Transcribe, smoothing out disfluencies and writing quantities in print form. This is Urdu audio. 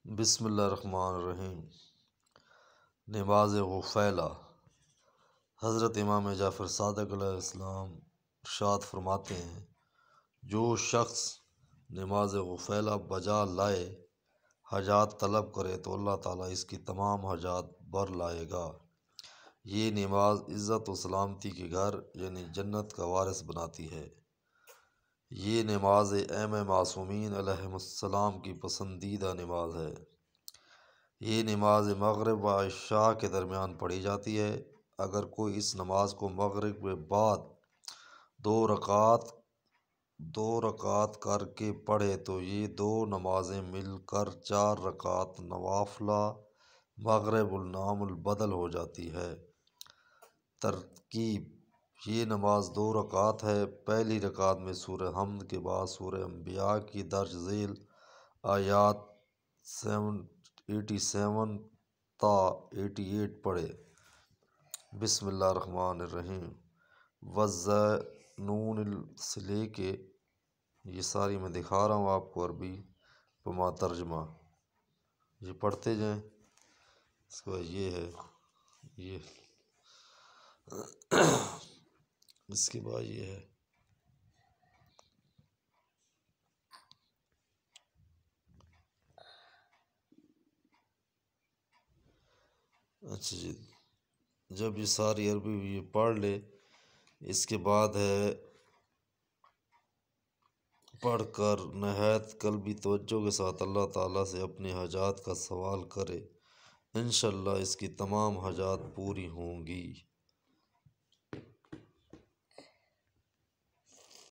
بسم اللہ الرحمن الرحیم۔ نماز غفیلہ۔ حضرت امام جعفر صادق علیہ السلام ارشاد فرماتے ہیں، جو شخص نماز غفیلہ بجا لائے، حاجات طلب کرے تو اللہ تعالیٰ اس کی تمام حاجات بر لائے گا۔ یہ نماز عزت و سلامتی کے گھر یعنی جنت کا وارث بناتی ہے۔ یہ نماز ائمہ معصومین علیہم السلام کی پسندیدہ نماز ہے۔ یہ نماز مغرب و عشاء کے درمیان پڑھی جاتی ہے۔ اگر کوئی اس نماز کو مغرب کے بعد دو رکعت کر کے پڑھے تو یہ دو نمازیں مل کر 4 رکعت نوافلہ مغرب النام البدل ہو جاتی ہے۔ ترتیب: یہ نماز 2 رکعت ہے۔ پہلی رکعت میں سورہ حمد کے بعد سورہ انبیاء کی درج ذیل آیات 87 تا 88 پڑھے۔ بسم اللہ الرحمن الرحیم۔ والنون سے لے کے یہ ساری میں دکھا رہا ہوں آپ کو عربی پما ترجمہ، یہ پڑھتے جائیں۔ اس کے بعد یہ ہے، یہ اس کے بعد یہ ہے۔ اچھا جی، جب یہ ساری عربی یہ پڑھ لے، اس کے بعد ہے پڑھ کر نہایت قلبی توجہ کے ساتھ اللہ تعالیٰ سے اپنی حاجات کا سوال کرے، انشاءاللہ اس کی تمام حاجات پوری ہوں گی۔